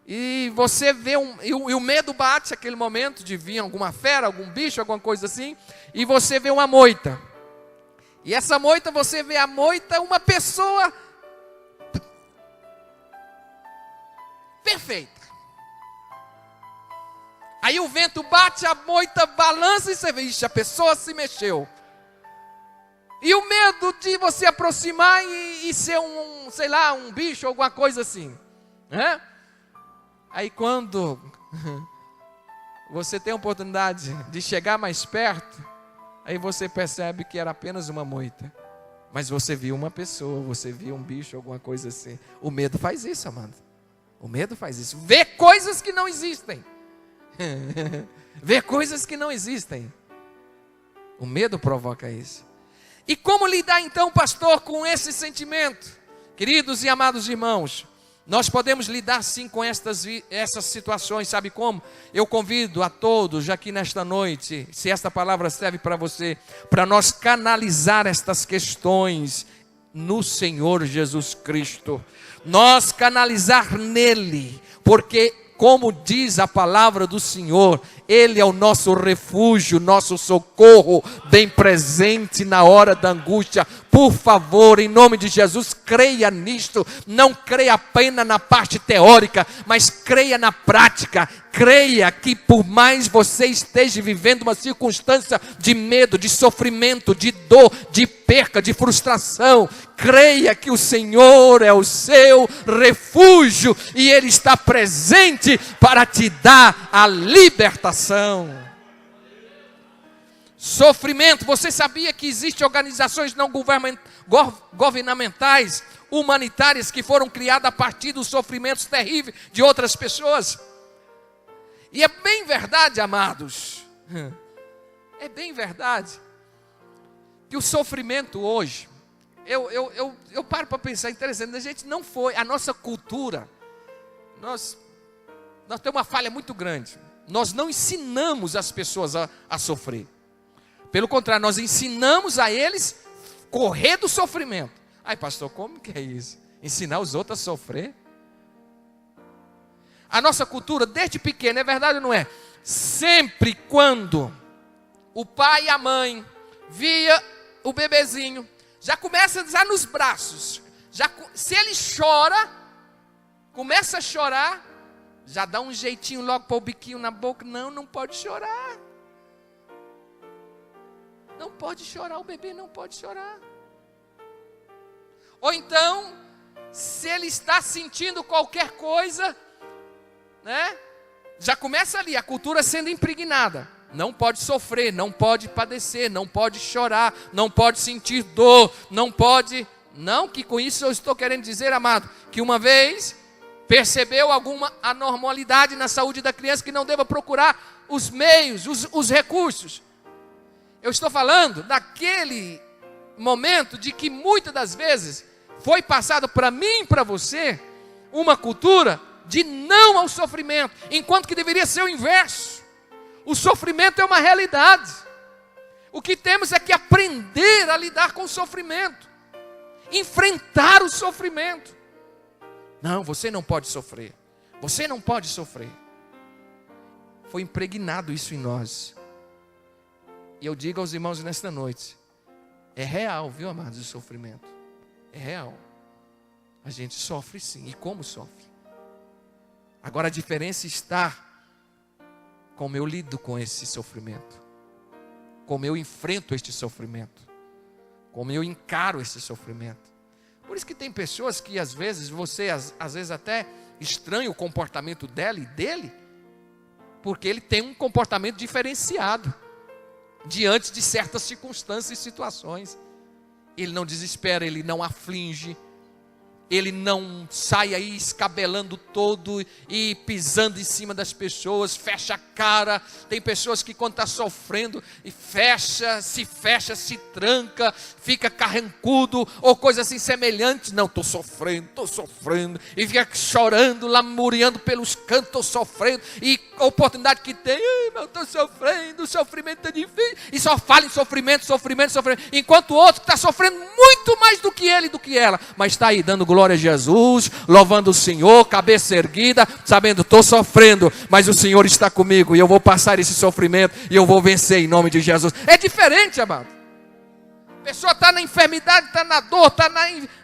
e você vê e o medo bate naquele momento de vir alguma fera, algum bicho, alguma coisa assim, e você vê uma moita. E essa moita, você vê a moita, uma pessoa perfeita. Aí o vento bate, a moita balança e você vê, ixi, a pessoa se mexeu. E o medo de você aproximar e ser um bicho, alguma coisa assim, né? Aí quando você tem a oportunidade de chegar mais perto, aí você percebe que era apenas uma moita. Mas você viu uma pessoa, você viu um bicho, alguma coisa assim. O medo faz isso, amado. O medo faz isso. Vê coisas que não existem. Vê coisas que não existem. O medo provoca isso. E como lidar então, pastor, com esse sentimento? Queridos e amados irmãos, nós podemos lidar sim com essas situações, sabe como? Eu convido a todos aqui nesta noite, se esta palavra serve para você, para nós canalizar estas questões no Senhor Jesus Cristo. Nós canalizar nele, porque como diz a palavra do Senhor, Ele é o nosso refúgio, nosso socorro, bem presente na hora da angústia. Por favor, em nome de Jesus, creia nisto. Não creia apenas na parte teórica, mas creia na prática. Creia que por mais você esteja vivendo uma circunstância de medo, de sofrimento, de dor, de perca, de frustração, creia que o Senhor é o seu refúgio e Ele está presente para te dar a libertação. Sofrimento, você sabia que existem organizações não governamentais, humanitárias, que foram criadas a partir dos sofrimentos terríveis de outras pessoas? E é bem verdade, amados, é bem verdade, que o sofrimento hoje, eu paro para pensar, interessante, a gente não foi, a nossa cultura, nós temos uma falha muito grande, nós não ensinamos as pessoas a sofrer, pelo contrário, nós ensinamos a eles correr do sofrimento. Ai pastor, como que é isso? Ensinar os outros a sofrer? A nossa cultura, desde pequeno, é verdade ou não é? Sempre quando o pai e a mãe via o bebezinho, já começa a dar nos braços, se ele chora, começa a chorar, já dá um jeitinho logo para o biquinho na boca. Não pode chorar. Não pode chorar, o bebê não pode chorar. Ou então, se ele está sentindo qualquer coisa, né? Já começa ali a cultura sendo impregnada. Não pode sofrer, não pode padecer, não pode chorar, não pode sentir dor, não pode... Não que com isso eu estou querendo dizer, amado, que uma vez percebeu alguma anormalidade na saúde da criança, que não deva procurar os meios, os recursos. Eu estou falando daquele momento de que muitas das vezes foi passado para mim e para você uma cultura de não ao sofrimento, enquanto que deveria ser o inverso. O sofrimento é uma realidade. O que temos é que aprender a lidar com o sofrimento, enfrentar o sofrimento. Não, você não pode sofrer. Você não pode sofrer. Foi impregnado isso em nós. E eu digo aos irmãos nesta noite, é real, viu, amados, o sofrimento. É real. A gente sofre sim. E como sofre? Agora a diferença está como eu lido com esse sofrimento, como eu enfrento este sofrimento, como eu encaro esse sofrimento. Por isso que tem pessoas que às vezes você às vezes até estranha o comportamento dela e dele, porque ele tem um comportamento diferenciado diante de certas circunstâncias e situações. Ele não desespera, ele não aflige, ele não sai aí escabelando todo e pisando em cima das pessoas, fecha a cara. Tem pessoas que quando está sofrendo, e se tranca, fica carrancudo, ou coisa assim semelhante. Não, estou sofrendo, e fica chorando, lamuriando pelos cantos, estou sofrendo, e a oportunidade que tem, estou sofrendo, o sofrimento é difícil, e só fala em sofrimento, enquanto o outro está sofrendo muito mais do que ele e do que ela, mas está aí dando glória a Jesus, louvando o Senhor, cabeça erguida, sabendo, estou sofrendo, mas o Senhor está comigo, e eu vou passar esse sofrimento, e eu vou vencer em nome de Jesus. É diferente, amado. A pessoa está na enfermidade, está na dor, está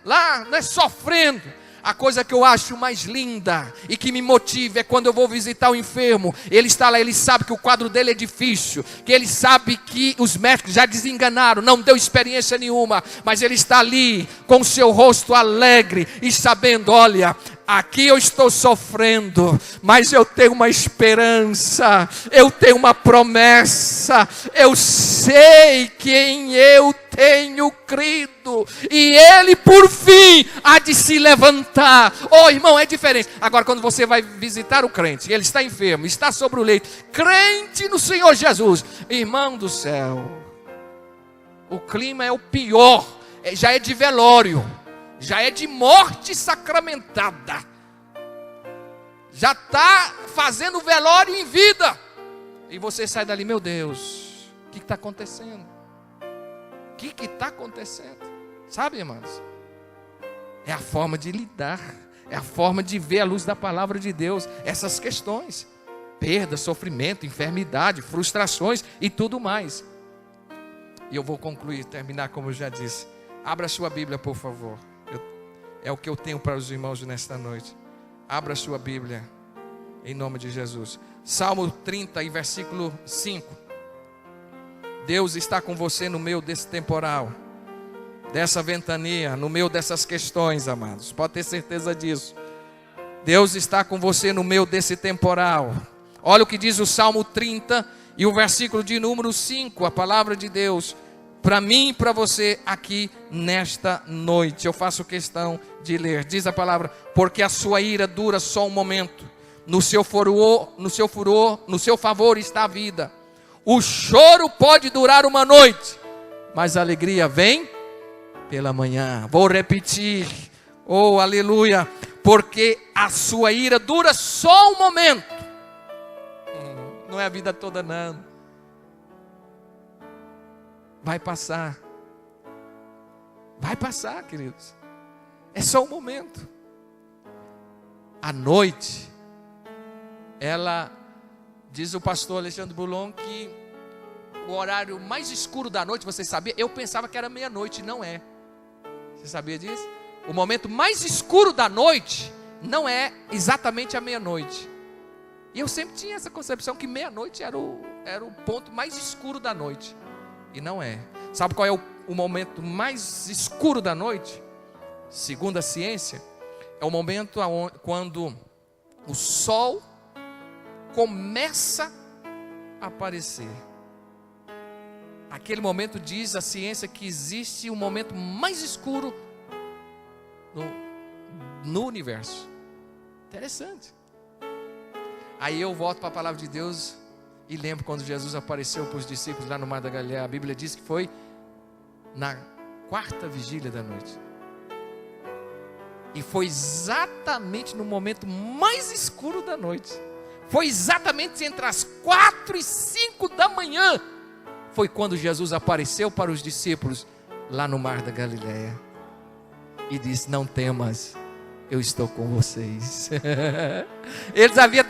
lá, né, sofrendo. A coisa que eu acho mais linda e que me motiva é quando eu vou visitar o enfermo. Ele está lá, ele sabe que o quadro dele é difícil, que ele sabe que os médicos já desenganaram, não deu experiência nenhuma, mas ele está ali com o seu rosto alegre e sabendo, olha, aqui eu estou sofrendo, mas eu tenho uma esperança, eu tenho uma promessa, eu sei quem eu tenho crido, e Ele por fim há de se levantar. Oh, irmão, é diferente. Agora quando você vai visitar o crente, ele está enfermo, está sobre o leito, crente no Senhor Jesus, irmão do céu, o clima é o pior, já é de velório, já é de morte sacramentada, já está fazendo velório em vida, e você sai dali, meu Deus, o que está acontecendo? O que está acontecendo? Sabe, irmãos? É a forma de lidar, é a forma de ver à luz da palavra de Deus essas questões: perda, sofrimento, enfermidade, frustrações e tudo mais. E eu vou concluir, terminar como eu já disse. Abra sua Bíblia, por favor. É o que eu tenho para os irmãos nesta noite. Abra sua Bíblia, em nome de Jesus. Salmo 30, e versículo 5. Deus está com você no meio desse temporal, dessa ventania, no meio dessas questões, amados. Pode ter certeza disso. Deus está com você no meio desse temporal. Olha o que diz o Salmo 30 e o versículo de número 5, a palavra de Deus, para mim e para você aqui nesta noite. Eu faço questão de ler. Diz a palavra: porque a sua ira dura só um momento, no seu furor, no seu favor está a vida. O choro pode durar uma noite, mas a alegria vem pela manhã. Vou repetir, oh aleluia, porque a sua ira dura só um momento, não é a vida toda não, vai passar, queridos, é só um momento. A noite, ela, diz o pastor Alexandre Boulon, que o horário mais escuro da noite, você sabia? Eu pensava que era meia-noite, não é. Você sabia disso? O momento mais escuro da noite não é exatamente a meia-noite. E eu sempre tinha essa concepção que meia-noite era o ponto mais escuro da noite. E não é. Sabe qual é o momento mais escuro da noite? Segundo a ciência, é o momento quando o sol começa a aparecer. Aquele momento, diz a ciência, que existe um momento mais escuro no universo. Interessante. Aí eu volto para a palavra de Deus e lembro quando Jesus apareceu para os discípulos lá no Mar da Galileia. A Bíblia diz que foi na 4ª vigília da noite. E foi exatamente no momento mais escuro da noite. Foi exatamente entre as 4 e 5 da manhã. Foi quando Jesus apareceu para os discípulos lá no Mar da Galileia. E disse: não temas, eu estou com vocês. Eles haviam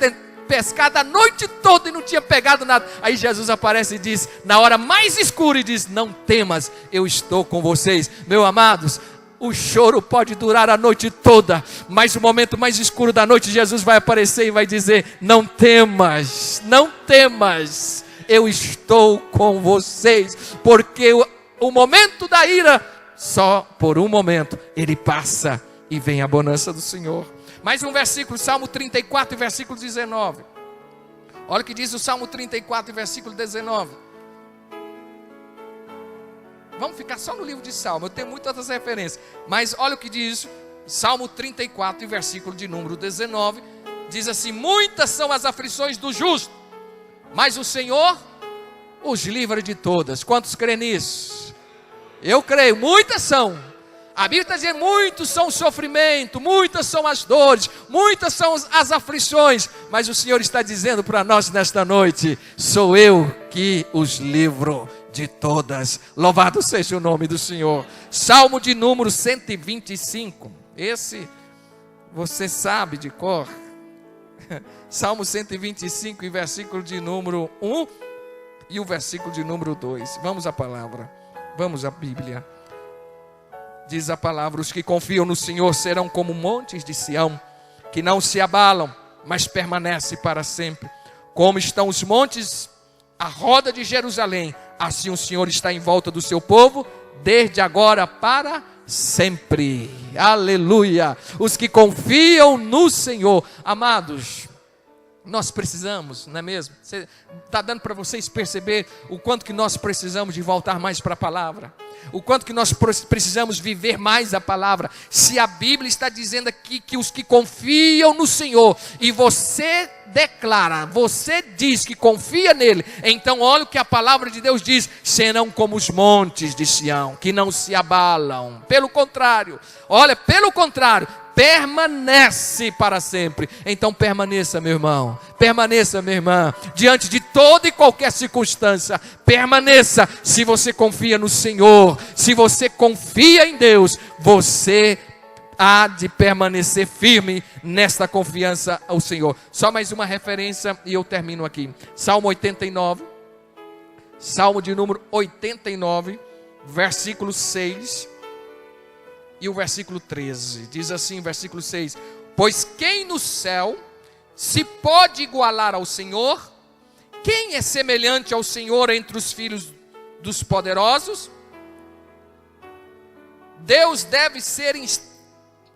pescado a noite toda e não tinham pegado nada. Aí Jesus aparece e diz, na hora mais escura, e diz: não temas, eu estou com vocês. Meus amados, O choro pode durar a noite toda, mas no momento mais escuro da noite, Jesus vai aparecer e vai dizer: não temas, não temas, eu estou com vocês, porque o momento da ira, só por um momento, ele passa e vem a bonança do Senhor. Mais um versículo, Salmo 34, versículo 19. Olha o que diz o Salmo 34, versículo 19. Vamos ficar só no livro de Salmo, eu tenho muitas outras referências. Mas olha o que diz Salmo 34, versículo de número 19. Diz assim: muitas são as aflições do justo, mas o Senhor os livra de todas. Quantos creem nisso? Eu creio, muitas são. A Bíblia está dizendo: muitos são o sofrimento, muitas são as dores, muitas são as aflições. Mas o Senhor está dizendo para nós nesta noite: sou eu que os livro de todas. Louvado seja o nome do Senhor. Salmo de número 125. Esse você sabe de cor. Salmo 125 e versículo de número 1 e o versículo de número 2. Vamos à palavra. Vamos à Bíblia. Diz a palavra: os que confiam no Senhor serão como montes de Sião, que não se abalam, mas permanecem para sempre. Como estão os montes à roda de Jerusalém, assim o Senhor está em volta do seu povo, desde agora para sempre. Aleluia! Os que confiam no Senhor. Amados, nós precisamos, não é mesmo? Está dando para vocês perceber o quanto que nós precisamos de voltar mais para a palavra, o quanto que nós precisamos viver mais a palavra. Se a Bíblia está dizendo aqui que os que confiam no Senhor, e você declara, você diz que confia nele, então olha o que a palavra de Deus diz: serão como os montes de Sião, que não se abalam. Pelo contrário, olha, pelo contrário, permanece para sempre. Então permaneça, meu irmão, permaneça, minha irmã, diante de toda e qualquer circunstância. Permaneça. Se você confia no Senhor, se você confia em Deus, você há de permanecer firme nesta confiança ao Senhor. Só mais uma referência e eu termino aqui. Salmo 89, Salmo de número 89, versículo 6 e o versículo 13. Diz assim, versículo 6: pois quem no céu se pode igualar ao Senhor? Quem é semelhante ao Senhor entre os filhos dos poderosos? Deus deve ser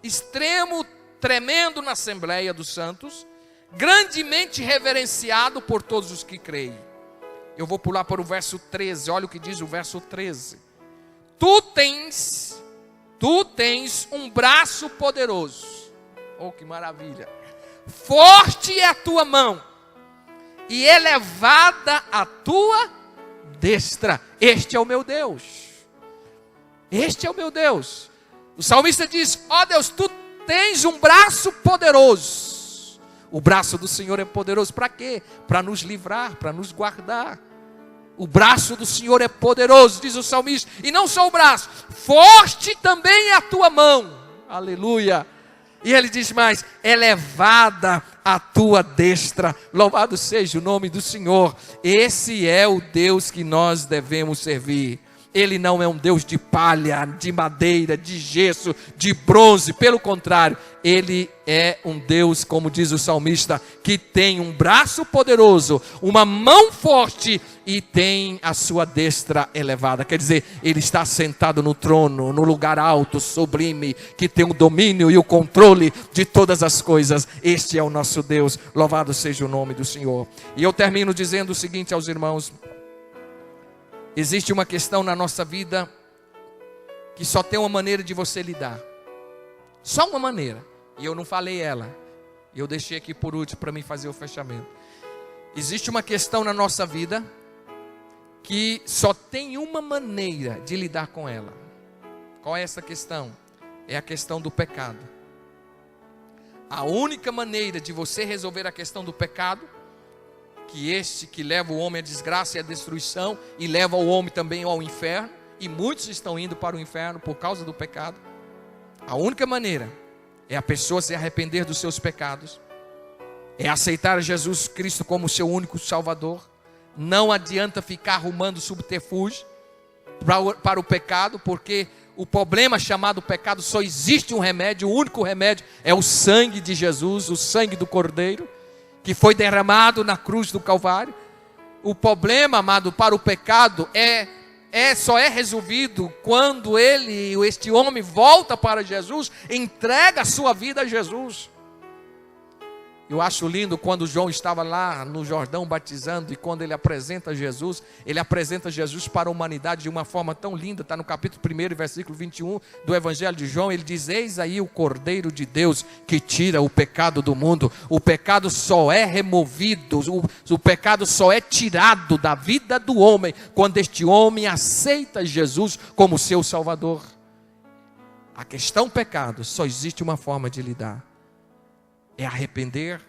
extremo, tremendo na Assembleia dos Santos, grandemente reverenciado por todos os que creem. Eu vou pular para o verso 13, olha o que diz o verso 13. Tu tens um braço poderoso. Oh, que maravilha! Forte é a tua mão, e elevada a tua destra. Este é o meu Deus. Este é o meu Deus. O salmista diz: ó Deus, tu tens um braço poderoso. O braço do Senhor é poderoso para quê? Para nos livrar, para nos guardar. O braço do Senhor é poderoso, diz o salmista. E não só o braço, forte também é a tua mão. Aleluia. E ele diz mais: elevada a tua destra. Louvado seja o nome do Senhor. Esse é o Deus que nós devemos servir. Ele não é um Deus de palha, de madeira, de gesso, de bronze. Pelo contrário, Ele é um Deus, como diz o salmista, que tem um braço poderoso, uma mão forte e tem a sua destra elevada. Quer dizer, Ele está sentado no trono, no lugar alto, sublime, que tem o domínio e o controle de todas as coisas. Este é o nosso Deus. Louvado seja o nome do Senhor. E eu termino dizendo o seguinte aos irmãos: existe uma questão na nossa vida que só tem uma maneira de você lidar. Só uma maneira. E eu não falei ela. E eu deixei aqui por último para mim fazer o fechamento. Existe uma questão na nossa vida que só tem uma maneira de lidar com ela. Qual é essa questão? É a questão do pecado. A única maneira de você resolver a questão do pecado, que leva o homem à desgraça e à destruição, e leva o homem também ao inferno, e muitos estão indo para o inferno por causa do pecado. A única maneira é a pessoa se arrepender dos seus pecados, é aceitar Jesus Cristo como seu único Salvador. Não adianta ficar arrumando subterfúgio para o pecado, porque o problema chamado pecado, só existe um remédio, o único remédio é o sangue de Jesus, o sangue do Cordeiro, que foi derramado na cruz do Calvário. O problema, amado, para o pecado só é resolvido quando este homem volta para Jesus, entrega a sua vida a Jesus. Eu acho lindo quando João estava lá no Jordão batizando, e quando ele apresenta Jesus para a humanidade de uma forma tão linda. Está no capítulo 1, versículo 21 do Evangelho de João. Ele diz: eis aí o Cordeiro de Deus que tira o pecado do mundo. O pecado só é removido, o pecado só é tirado da vida do homem quando este homem aceita Jesus como seu Salvador. A questão pecado, só existe uma forma de lidar: é arrepender,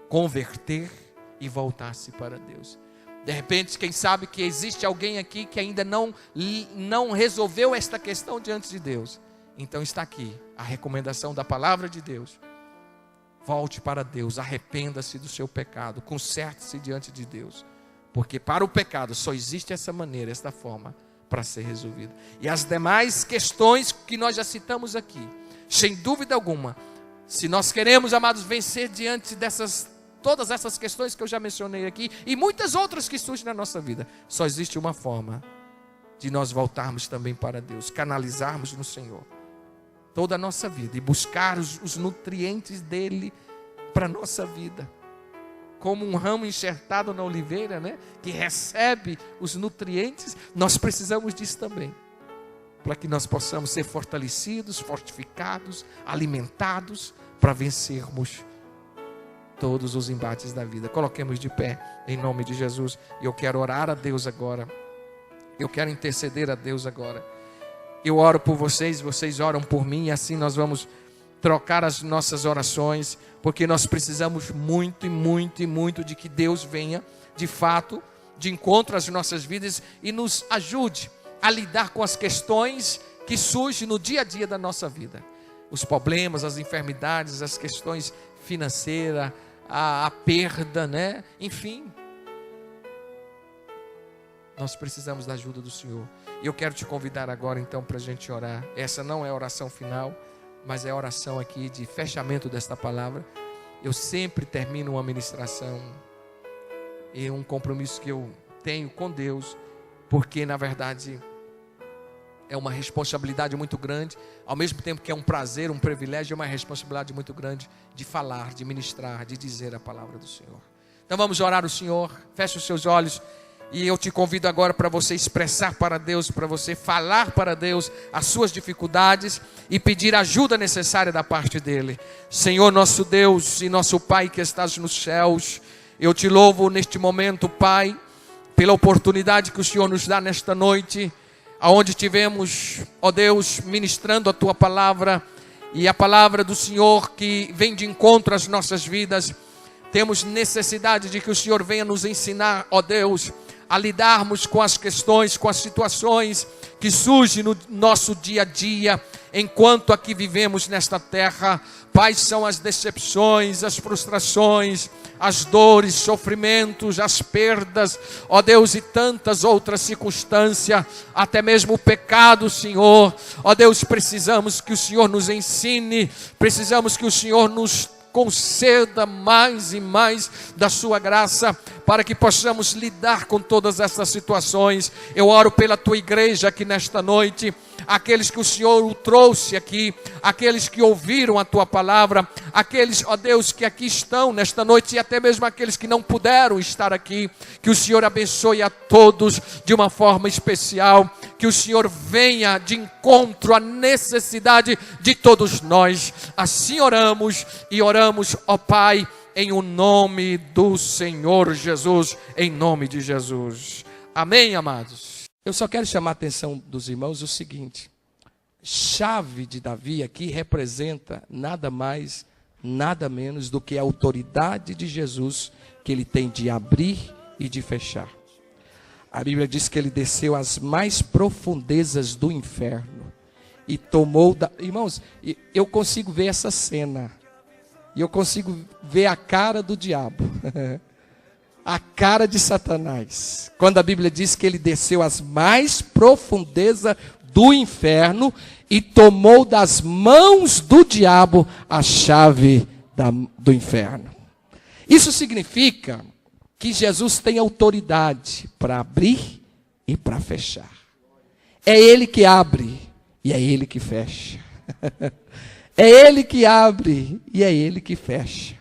converter e voltar-se para Deus. De repente, quem sabe que existe alguém aqui que ainda não resolveu esta questão diante de Deus. Então está aqui a recomendação da palavra de Deus. Volte para Deus, arrependa-se do seu pecado, conserte-se diante de Deus. Porque para o pecado só existe essa maneira, esta forma para ser resolvida. E as demais questões que nós já citamos aqui, sem dúvida alguma, se nós queremos, amados, vencer diante todas essas questões que eu já mencionei aqui, e muitas outras que surgem na nossa vida, só existe uma forma de nós voltarmos também para Deus, canalizarmos no Senhor toda a nossa vida e buscar os nutrientes dele para a nossa vida. Como um ramo enxertado na oliveira, né, que recebe os nutrientes, nós precisamos disso também, para que nós possamos ser fortalecidos, fortificados, alimentados, para vencermos todos os embates da vida. Coloquemos de pé, em nome de Jesus. E eu quero orar a Deus agora. Eu quero interceder a Deus agora. Eu oro por vocês, vocês oram por mim, e assim nós vamos trocar as nossas orações, porque nós precisamos muito e muito e muito de que Deus venha, de fato, de encontro às nossas vidas e nos ajude a lidar com as questões que surgem no dia a dia da nossa vida. Os problemas, as enfermidades, as questões financeiras, a perda, né? Enfim, nós precisamos da ajuda do Senhor. E eu quero te convidar agora então para a gente orar. Essa não é a oração final, mas é a oração aqui de fechamento desta palavra. Eu sempre termino uma ministração e um compromisso que eu tenho com Deus, porque na verdade é uma responsabilidade muito grande, ao mesmo tempo que é um prazer, um privilégio, é uma responsabilidade muito grande de falar, de ministrar, de dizer a palavra do Senhor. Então vamos orar ao Senhor. Feche os seus olhos e eu te convido agora para você expressar para Deus, para você falar para Deus as suas dificuldades e pedir a ajuda necessária da parte dEle. Senhor, nosso Deus e nosso Pai que estás nos céus, eu te louvo neste momento, Pai, pela oportunidade que o Senhor nos dá nesta noite, aonde tivemos, ó Deus, ministrando a Tua palavra, e a palavra do Senhor que vem de encontro às nossas vidas. Temos necessidade de que o Senhor venha nos ensinar, ó Deus, a lidarmos com as questões, com as situações que surgem no nosso dia a dia, enquanto aqui vivemos nesta terra. Pai, são as decepções, as frustrações, as dores, sofrimentos, as perdas, ó Deus, e tantas outras circunstâncias, até mesmo o pecado, Senhor. Ó Deus, precisamos que o Senhor nos ensine, precisamos que o Senhor nos conceda mais e mais da sua graça, para que possamos lidar com todas essas situações. Eu oro pela tua igreja aqui nesta noite, aqueles que o Senhor o trouxe aqui, aqueles que ouviram a tua palavra, aqueles, ó Deus, que aqui estão nesta noite, e até mesmo aqueles que não puderam estar aqui. Que o Senhor abençoe a todos de uma forma especial, que o Senhor venha de encontro à necessidade de todos nós. Assim oramos, e oramos, ó Pai, em o nome do Senhor Jesus, em nome de Jesus. Amém, amados? Eu só quero chamar a atenção dos irmãos o seguinte: chave de Davi aqui representa nada mais, nada menos do que a autoridade de Jesus, que ele tem de abrir e de fechar. A Bíblia diz que ele desceu às mais profundezas do inferno e tomou... Irmãos, eu consigo ver essa cena. E eu consigo ver a cara do diabo, a cara de Satanás, quando a Bíblia diz que ele desceu às mais profundezas do inferno e tomou das mãos do diabo a chave do inferno. Isso significa que Jesus tem autoridade para abrir e para fechar. É Ele que abre e é Ele que fecha. É Ele que abre e é Ele que fecha.